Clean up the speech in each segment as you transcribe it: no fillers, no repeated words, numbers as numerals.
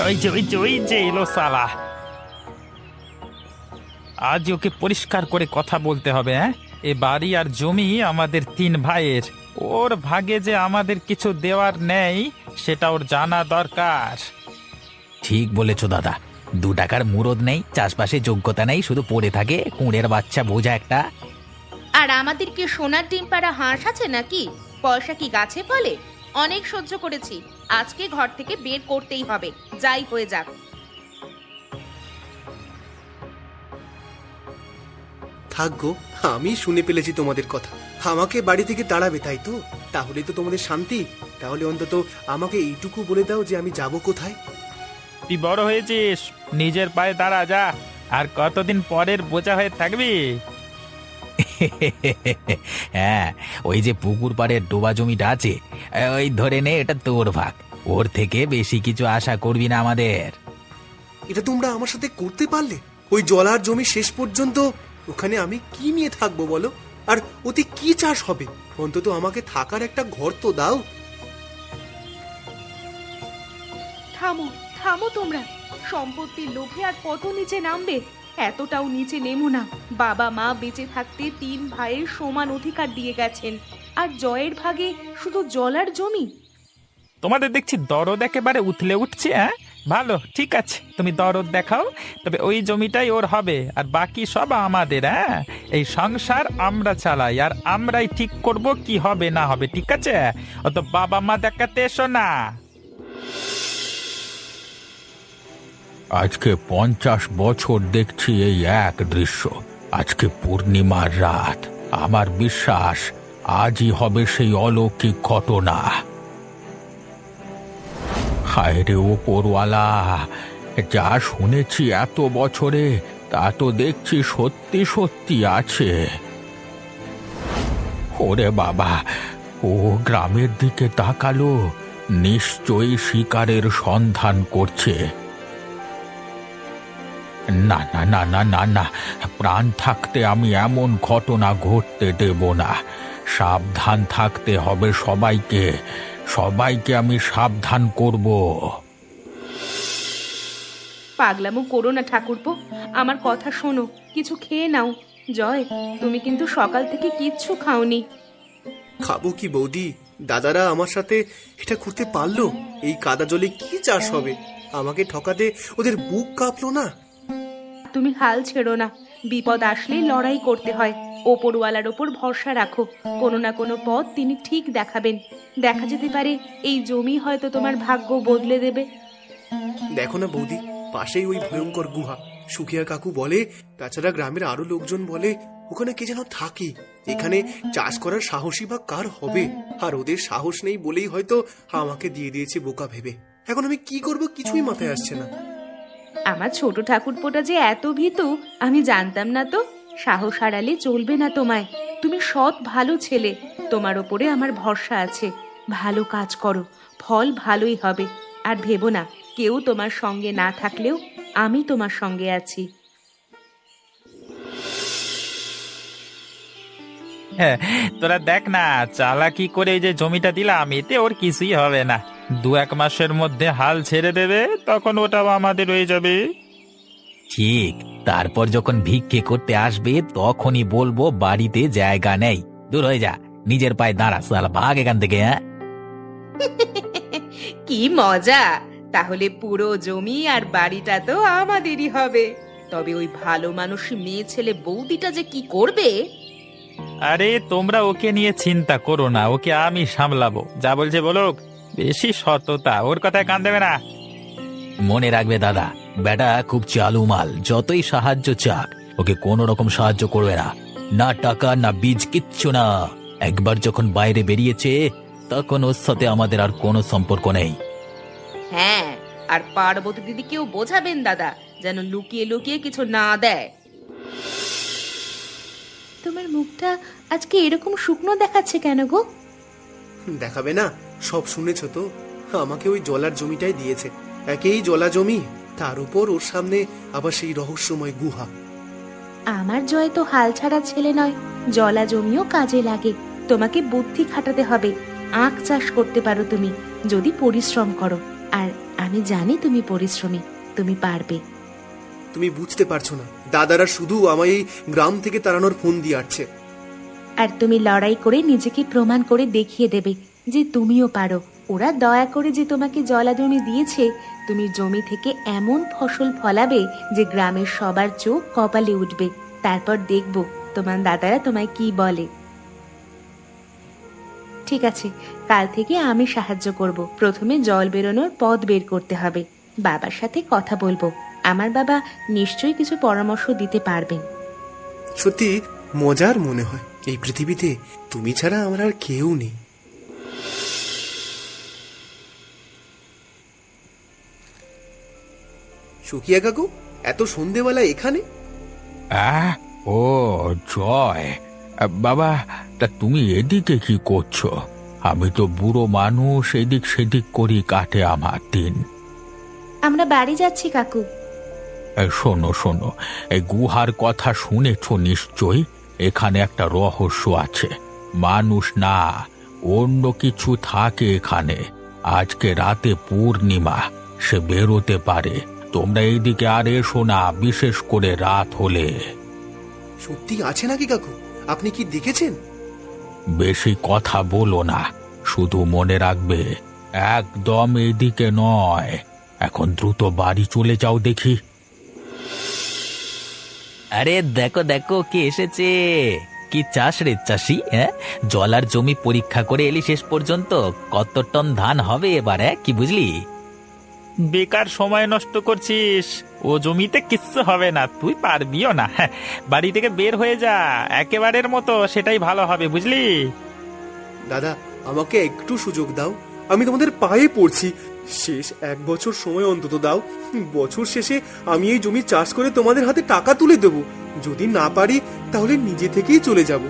ওই যে এলো সালা। আজ ওকে পরিষ্কার করে কথা বলতে হবে। হ্যাঁ, এ বাড়ি আর জমি আমাদের তিন ভাইয়ের। ওর ভাগে যে আমাদের কিছু দেওয়ার নেই সেটা ওর জানা দরকার। ঠিক বলেছো দাদা, 2 টাকার মুরদ নেই, চাষবাসে যোগ্যতা নেই, শুধু পড়ে থাকে কুঁড়ের বাচ্চা বোঝা একটা। আর আমাদের কি সোনার ডিম পাড়া হাঁস আছে নাকি? পয়সা কি গাছে ফলে? অনেক সহ্য করেছি, আজকে ঘর থেকে বের করতেই হবে, যাই হয়ে যাক। থাকগো, আমি শুনে ফেলেছি তোমাদের কথা। আমাকে বাড়ি থেকে তাড়াবে, তাই তো? তাহলে তো তোমাদের শান্তি। তাহলে অন্তত আমাকে এইটুকু বলে দাও যে আমি যাব কোথায়। তুই বড় হয়েছিস, নিজের পায়ে দাঁড়া যা। আর কতদিন পরের বোঝা হয়ে থাকবি? হ্যাঁ, ওই যে পুকুর পাড়ের ডোবা জমিটা আছে, ওই ধরে নে এটা তোর ভাগ। ওর থেকে বেশি কিছু আশা করবি না আমাদের। এটা তোমরা আমার সাথে করতে পারলে? ওই জলার জমি শেষ পর্যন্ত ওখানে আমি কি নিয়ে থাকবো বলো? আর ওতে কি চাষ হবে? অন্তত আমাকে থাকার একটা ঘর তো দাও। থামো থামো তোমরা, সম্পত্তির লোভে আর কত নিচে নামবে? এতটাও নিচে নেমো না। বাবা মা বেঁচে থাকতে 3 ভাইয়ের সমান অধিকার দিয়ে গেছেন, আর জয়ের ভাগে শুধু জলার জমি। তোমাদের দেখছি দরদ একেবারে উথলে উঠছে। হ্যাঁ, ভালো, ঠিক আছে, তুমি দরদ দেখাও। তবে ওই জমিটাই ওর হবে, আর বাকি সব আমাদের। হ্যাঁ, এই সংসার আমরা চালাই, আর আমরাই ঠিক করব কি হবে না হবে, ঠিক আছে? অত বাবা মা দেখাতে এসো না। আজকে 50 বছর দেখছি এই এক দৃশ্য। আজকে পূর্ণিমার রাত, আমার বিশ্বাস আজই হবে সেই অলৌকিক ঘটনা। হায় রে ওপরওয়ালা, যা শুনেছি এত বছরে তা তো দেখছি সত্যি সত্যি আছে। ওরে বাবা, ও গ্রামের দিকে তাকালো, নিশ্চয়ই শিকারের সন্ধান করছে। না না না না না না, প্রাণ থাকতে আমি এমন ঘটনা ঘটতে দেব না। সাবধান থাকতে হবে সবাইকে, সবাইকে আমি সাবধান করব। পাগলামো করো না ঠাকুরপো, আমার কথা শোনো, কিছু খেয়ে নাও। জয়, তুমি কিন্তু সকাল থেকে কিচ্ছু খাওনি। খাবো কি বৌদি? দাদারা আমার সাথে এটা করতে পারলো? এই কাদা জলে কি চাষ হবে? আমাকে ঠকাতে ওদের বুক কাঁপলো না? তুমি হাল ছেড়ো না, বিপদ আসলেই লড়াই করতে হয়। ওপরওয়ালার ওপর ভরসা রাখো, কোনো না কোনো পথ তিনি ঠিক দেখাবেন। দেখা যেতে পারে এই জমি হয়তো তোমার ভাগ্য বদলে দেবে। দেখো না বৌদি, পাশেই ওই ভয়ঙ্কর গুহা। সুখিয়া কাকু বলে, তাছাড়া গ্রামের আরো লোকজন বলে ওখানে কে যেন থাকে। এখানে চাষ করার সাহসী বা কার হবে? আর ওদের সাহস নেই বলেই হয়তো আমাকে দিয়ে দিয়েছে বোকা ভেবে। এখন আমি কি করব কিছুই মাথায় আসছে না। আমার ছোট ঠাকুরপোটা যে এত ভীতু আমি জানতাম না তো। সাহস হারালে চলবে না তোমায়। তুমি সৎ ভালো ছেলে, তোমার ওপরে আমার ভরসা আছে। ভালো কাজ করো, ফল ভালোই হবে। আর ভেবো না, কেউ তোমার সঙ্গে না থাকলেও আমি তোমার সঙ্গে আছি। হ্যাঁ, তোরা দেখ না, চালাকি করে এই যে জমিটা দিলাম, এতে ওর কিছুই হবে না। 2-1 মাসের মধ্যে হাল ছেড়ে দেবে, তখন ওটাও আমাদের হয়ে যাবে। ঠিক, তারপর যখন ভিক্ষে করতে আসবে তখনই বলবো বাড়িতে জায়গা নেই, দূর হয়ে যা, নিজের পায়ে দাঁড়া, সালা ভাগ এখান থেকে। হ্যাঁ, কি মজা! তাহলে পুরো জমি আর বাড়িটা তো আমাদেরই হবে। তবে ওই ভালো মানুষী মেয়ে ছেলে বৌদিটা যে কি করবে! আরে তোমরা ওকে নিয়ে চিন্তা করো না, ওকে আমি সামলাবো। যা বলছে বলুক, বেশি সততা, ওর কথায় কান দেবে না। মনে রাখবে দাদা, বেটা খুব চালু মাল, যতই সাহায্য চাক ওকে কোনো রকম সাহায্য করবে না। না টাকা না বীজ, কিচ্ছু না। একবার যখন বাইরে বেরিয়েছে তখন ওর সাথে আমাদের আর কোনো সম্পর্ক নেই। হ্যাঁ, আর পার্বতী দিদিকেও বোঝাবেন দাদা, যেন লুকিয়ে লুকিয়ে কিছু না দেয়। তোমার মুখটা আজকে এরকম শুকনো দেখাচ্ছে কেন গো? দেখাবে না? সব শুনেছ তো? আমাকে ওই জলার জমিটাই দিয়েছে, একেই জলা জমি, তার উপর ওর সামনে আবার সেই রহস্যময় গুহা। আমার জয় তো হাল ছাড়া ছেলে নয়, জলা জমিও কাজে লাগে। তোমাকে বুদ্ধি খাটাতে হবে। আখ চাষ করতে পারো তুমি, যদি পরিশ্রম করো। আর আমি জানি তুমি পরিশ্রমী, তুমি পারবে। তুমি বুঝতে পারছো না, দাদারা শুধু আমায় এই গ্রাম থেকে তাড়ানোর ফোন দিয়ে আসছে। আর তুমি লড়াই করে নিজেকে প্রমাণ করে দেখিয়ে দেবে যে তুমিও পারো। ওরা দয়া করে যে তোমাকে জলা জমি দিয়েছে, তুমি জমি থেকে এমন ফসল ফলাবে যে গ্রামের সবার চোখ কপালে উঠবে। তারপর দেখবো তোমার দাদারা তোমায় কি বলে। ঠিক আছে, কাল থেকে আমি সাহায্য করব। প্রথমে জল বেরোনোর পথ বের করতে হবে। বাবার সাথে কথা বলবো, আমার বাবা নিশ্চয়ই কিছু পরামর্শ দিতে পারবেন। সত্যি মজার মনে হয়, এই পৃথিবীতে তুমি ছাড়া আমার আর কেউ নেই। সুখিয়া কাকু, এত সন্ধেবেলা এখানে? ও জয়, বাবা, তা তুমি এদিকে কি করছো? আমি তো বুড়ো মানুষ, এদিক সেদিক করি কাটে আমার দিন। আমরা বাড়ি যাচ্ছি কাকু। শোনো শোনো, এই গুহার কথা শুনেছ নিশ্চয়ই। এখানে একটা রহস্য আছে, মানুষ না অন্য কিছু থাকে এখানে। আজকে রাতে পূর্ণিমা, সে বেরোতে পারে। তোমরা এইদিকে আর এসো না, বিশেষ করে রাত হলে। সত্যি আছে নাকি কাকু? আপনি কি দেখেছেন? বেশি কথা বলো না, শুধু মনে রাখবে একদম এইদিকে নয়। এখন দ্রুত বাড়ি চলে যাও দেখি। আরে দেখো দেখো কে এসেছে। কি চাষ রে চাষি? হ্যাঁ, জলার জমি পরীক্ষা করে এলি শেষ পর্যন্ত। কত টন ধান হবে এবার? কি বুঝলি? বেকার সময় নষ্ট করছিস, ও জমিতে কিচ্ছু হবে না, তুই পারবিও না। হ্যাঁ, বাড়ি থেকে বের হয়ে যা একেবারের মতো, সেটাই ভালো হবে, বুঝলি? দাদা, আমাকে একটু সুযোগ দাও, আমি তোমাদের পায়ে পড়ছি। শেষ 1 বছর সময় অন্তত দাও। বছর শেষে আমি এই জমি চাষ করে তোমাদের হাতে টাকা তুলে দেব। যদি না পারি তাহলে নিজে থেকেই চলে যাব।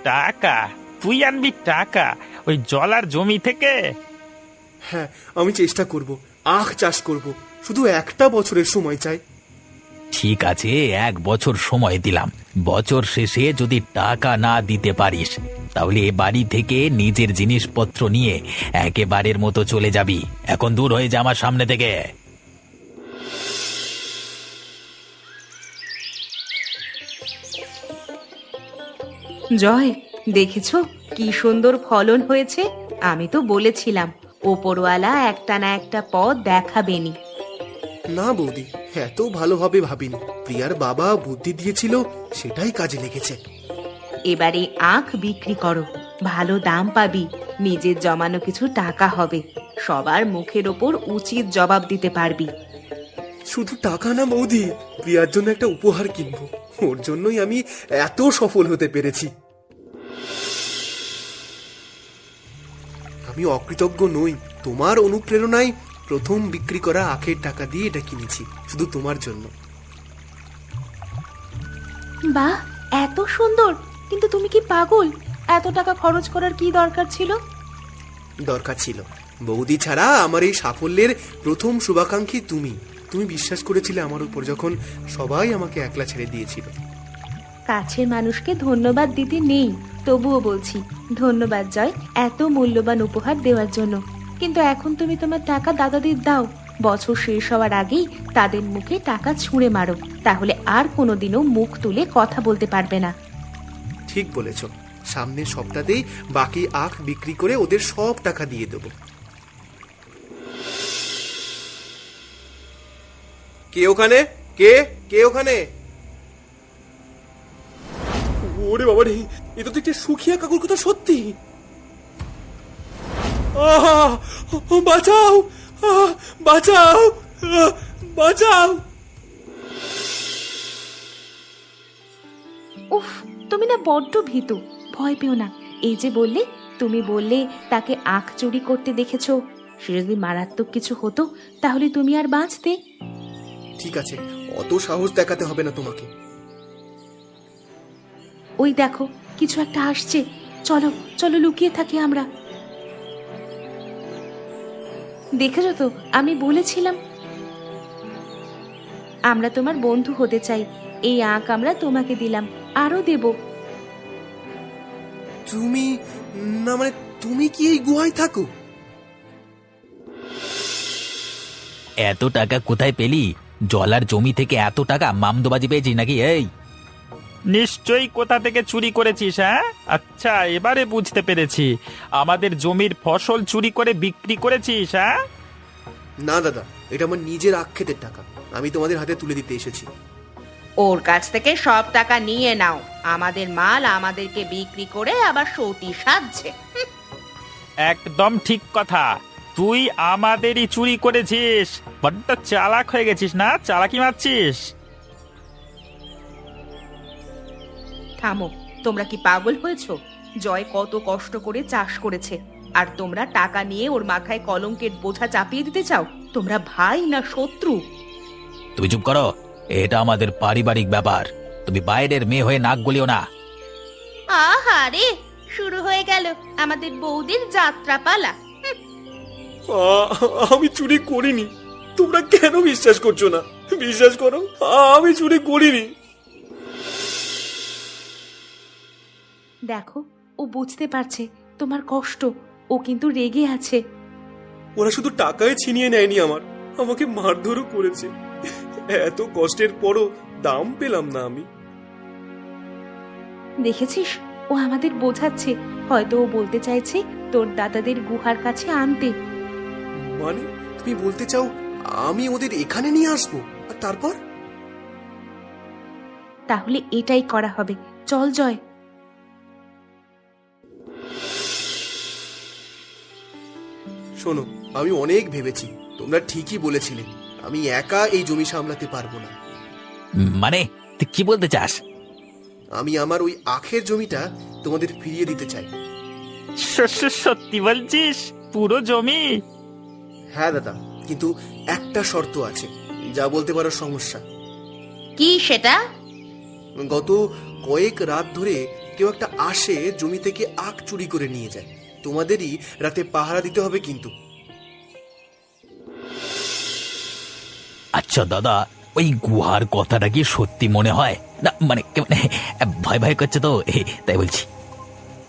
টাকা? তুই আনবি টাকা ওই জলার জমি থেকে? হ্যাঁ, আমি চেষ্টা করব, আখ চাষ করব। শুধু 1টা বছরের সময় চাই। ঠিক আছে, 1 বছর সময় দিলাম। বছর শেষে যদি টাকা না দিতে পারিস, তাহলে এ বাড়ি থেকে নিজের জিনিসপত্র নিয়ে একেবারের মতো চলে যাবি। এখন দূর হয়ে যা আমার সামনে থেকে। জয়, দেখেছো কি সুন্দর ফলন হয়েছে? আমি তো বলেছিলাম ওপরওয়ালা একটা না একটা পথ দেখাবেনি। না বৌদি, এত ভালোভাবে ভাবিনি। প্রিয়ার বাবা বুদ্ধি দিয়েছিল, সেটাই কাজে লেগেছে। এবারে আখ বিক্রি করো, ভালো দাম পাবি, নিজের জমানো কিছু টাকা হবে, সবার মুখের ওপর উচিত জবাব দিতে পারবি। শুধু টাকা না বৌদি, প্রিয়ার জন্য একটা উপহার কিনবো। ওর জন্যই আমি এত সফল হতে পেরেছি। আমি অকৃতজ্ঞ নই, তোমার অনুপ্রেরণায় প্রথম বিক্রি করা আখের টাকা দিয়ে এটা কিনেছি, শুধু তোমার জন্য। বাহ, এত সুন্দর! কিন্তু তুমি কি পাগল? এত টাকা খরচ করার কি দরকার ছিল? দরকার ছিল। বৌদি ছাড়া আমার এই সাফল্যের প্রথম শুভাকাঙ্ক্ষী তুমি। তুমি বিশ্বাস করেছিলে আমার উপর, যখন সবাই আমাকে একলা ছেড়ে দিয়েছিল। কাছের মানুষকে ধন্যবাদ দিতে নেই, তবুও বলছি ধন্যবাদ জয়, এত মূল্যবান উপহার দেওয়ার জন্য। কিন্তু এখন তুমি তোমার টাকা দাদাদের দাও। বছর শেষ হওয়ার আগেই তাদের মুখে টাকা ছুঁড়ে মারো, তাহলে আর কোনোদিনও মুখ তুলে কথা বলতে পারবে না। ঠিক বলেছ, সামনের সপ্তাহতেই বাকি আখ বিক্রি করে ওদের সব টাকা দিয়ে দেব। কে ওখানে? কে কে ওখানে? ওরে বাবা রে, এ তো দেখছি সুখিয়া কাকুর কথা সত্যি। বাঁচাও, বাঁচাও, বাঁচাও। উফ, তুমি না বড্ড ভীতু। ভয় পেও না। এই যে বললে, তুমি বললে তাকে আখ চুরি করতে দেখেছো। সে যদি মারাত্মক কিছু হতো তাহলে তুমি আর বাঁচতে? ঠিক আছে, অত সাহস দেখাতে হবে না তোমাকে। ওই দেখো, কিছু একটা আসছে। চলো চলো, লুকিয়ে থাকি আমরা। দেখেছো তো, আমি বলেছিলাম। আমরা তোমার বন্ধু হতে চাই। এই আখ আমরা তোমাকে দিলাম, আরো দেব। তুমি না, মানে তুমি কি এই গুহায় থাকো? এত টাকা কোথায় পেলি? জলার জমি থেকে এত টাকা মামদোবাজি পেয়েছিস নাকি? এই নিশ্চয়ই কোথা থেকে চুরি করেছিস, হ্যাঁ? আচ্ছা, এবারে বুঝতে পেরেছি। আমাদের জমির ফসল চুরি করে বিক্রি করেছিস, হ্যাঁ? না দাদা, এটা আমার নিজের আক্ষেতের টাকা, আমি তোমাদের হাতে তুলে দিতে এসেছি। ওর কাছ থেকে সব টাকা নিয়ে নাও। আমাদের মাল আমাদেরকে বিক্রি করে আবার সতী সাজছে। একদম ঠিক কথা। তুই আমাদেরই চুরি করেছিস। বড্ড চালাক হয়ে গেছিস না? চালাকি মারছিস। থামো, তোমরা কি পাগল হয়েছো? জয় কত কষ্ট করে চাষ করেছে, আর তোমরা টাকা নিয়ে ওর মাথায় কলঙ্কের বোঝা চাপিয়ে দিতে চাও? তোমরা ভাই না শত্রু? তুমি চুপ করো, এটা আমাদের পারিবারিক ব্যাপার। তুমি বাইরের মেয়ে হয়ে নাক গলিও না। আহারে, শুরু হয়ে গেল আমাদের বৌদির যাত্রা পালা। আমি চুরি করিনি, তোমরা কেন বিশ্বাস করছো না? বিশ্বাস করো, আমি চুরি করিনি। দেখো, ও বুঝতে পারছে তোমার কষ্ট। ও কিন্তু রেগে আছে। ওরা শুধু টাকায় ছিনিয়ে নেয়নি, আমাকে মারধরও করেছে। এত কষ্টের পরও দাম পেলাম না আমি। দেখেছিস, ও আমাদের বোঝাচ্ছে। হয়তো ও বলতে চাইছে তোর দাদাদের গুহার কাছে আনতে। মানে তুমি বলতে চাও আমি ওদের এখানে নিয়ে আসবো, আর তারপর? তাহলে এটাই করা হবে। চল জয়। শোনো, আমি অনেক ভেবেছি, তোমরা ঠিকই বলেছিলে। আমি একা এই জমি সামলাতে পারবো না। মানে তুই কি বলতে চাস? আমি আমার ওই আখের জমিটা তোমাদের ফিরিয়ে দিতে চাই। সত্যি বলছিস? পুরো জমি? হ্যাঁ দাদা, কিন্তু একটা শর্ত আছে, যা বলতে পারো সমস্যা। কি সেটা? গত কয়েক রাত ধরে কেউ একটা আসে, জমি থেকে আখ চুরি করে নিয়ে যায়। তোমাদেরই রাতে পাহারা দিতে হবে কিন্তু। আচ্ছা দাদা, ওই গুহার কথাটা কি সত্যি মনে হয় না? মানে ভয় ভয় করছে তো, তাই বলছি।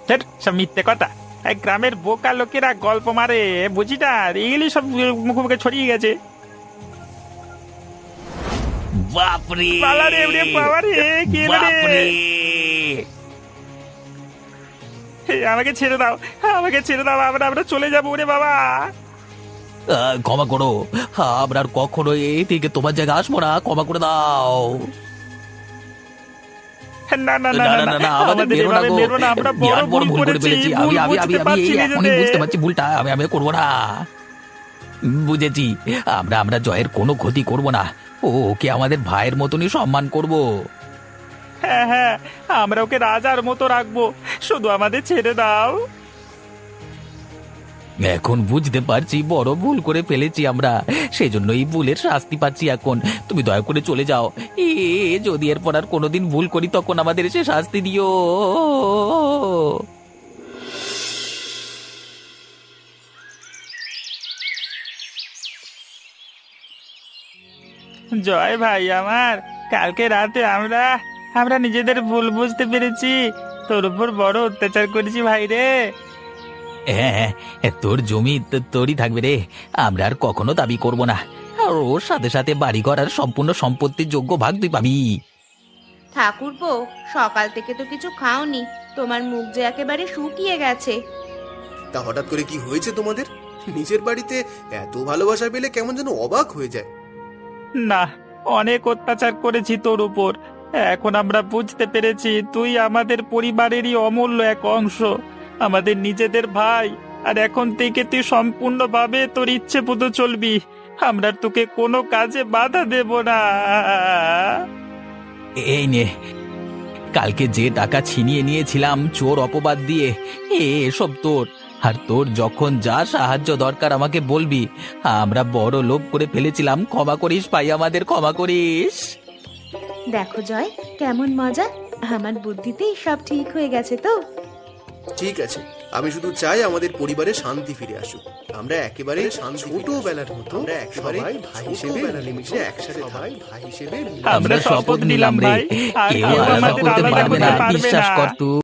ধ্যাৎ, সব মিথ্যে কথা। এই গ্রামের বোকা লোকেরা গল্প মারে, বুঝি না? এগুলি সব মুখে মুখে ছড়িয়ে গেছে। বাপরে বাবারে, ওরে বাবারে, কি এলো রে? বাপরে! আমাকে ছেড়ে দাও, আমাকে ছেড়ে দাও। আমরা চলে যাবো। ওরে বাবা! ক্ষমা করো, আমরা আর কখনো এই থেকে তোমার জায়গায় আসবো না। ক্ষমা করে দাও। না না না না না, আমাদের মেরো না গো। মেরো না। আমরা বড় বিরাট বড় ভুল করে ফেলেছি। আমি আমি আমি বুঝতে আমি পারছি এখনই নিজেদের। বুঝতে পারছি ভুলটা। আমি করবো না। বুঝেছি, আমরা জয়ের কোনো ক্ষতি করব না। ওকে আমাদের ভাইয়ের মতনই সম্মান করব। হ্যাঁ হ্যাঁ, আমরা ওকে রাজার মতো রাখবো। শুধু আমাদের ছেড়ে দাও। এখন বুঝতে পারছি বড় ভুল করে ফেলেছি আমরা, সেজন্য এই ভুলের শাস্তি পাচ্ছি এখন। তুমি দয়া করে চলে যাও। যদি এরপর আর কোনোদিন ভুল করি, তখন আমাদের এসে শাস্তি দিও। জয় ভাই আমার, কালকে রাতে আমরা নিজেদের ভুল বুঝতে পেরেছি। তোর উপর বড় অত্যাচার করেছি ভাই রে। হ্যাঁ, তোর জমি তোরই থাকবে রে। আমরা আর কখনো দাবি করব না। আর ওর সাথে সাথে বাড়িঘর আর সম্পূর্ণ সম্পত্তির যোগ্য ভাগ তুই পাবি। ঠাকুরপো, সকাল থেকে তো কিছু খাওনি। তোমার মুখ যে একেবারে শুকিয়ে গেছে। তা হঠাৎ করে কি হয়েছে তোমাদের? নিজের বাড়িতে এত ভালোবাসা পেলে কেমন যেন অবাক হয়ে যায়। না, অনেক অত্যাচার করেছি তোর উপর। এখন আমরা বুঝতে পেরেছি তুই আমাদের পরিবারেরই অমূল্য এক অংশ, আমাদের নিজেদের ভাই। আর এখন থেকে তুই সম্পূর্ণভাবে তোর ইচ্ছে মতো চলবি। আমরা তোকে কোনো কাজে বাধা দেব না। এই নে, কালকে যে টাকা ছিনিয়ে নিয়েছিলাম চোর অপবাদ দিয়ে, এসব তোর। আর তোর যখন যা সাহায্য দরকার আমাকে বলবি। আমরা বড় লোভ করে ফেলেছিলাম। ক্ষমা করিস ভাই, আমাদের ক্ষমা করিস। দেখো জয়, কেমন মজা। আমার বুদ্ধিতেই সব ঠিক হয়ে গেছে তো। ঠিক আছে, আমি শুধু চাই আমাদের পরিবারে শান্তি ফিরে আসুক। আমরা একেবারে ছোটবেলার মতো, আমরা একেবারে ভাই হিসেবে মিলেমিশে একসাথে ভাই হিসেবে। আমরা শপথ নিলাম রে, ভাই, আর কেউ কেউ আলাদা আমাদের করতে আলাদা পারবে করতে না। পারবে বিশ্বাস না। কর তুই।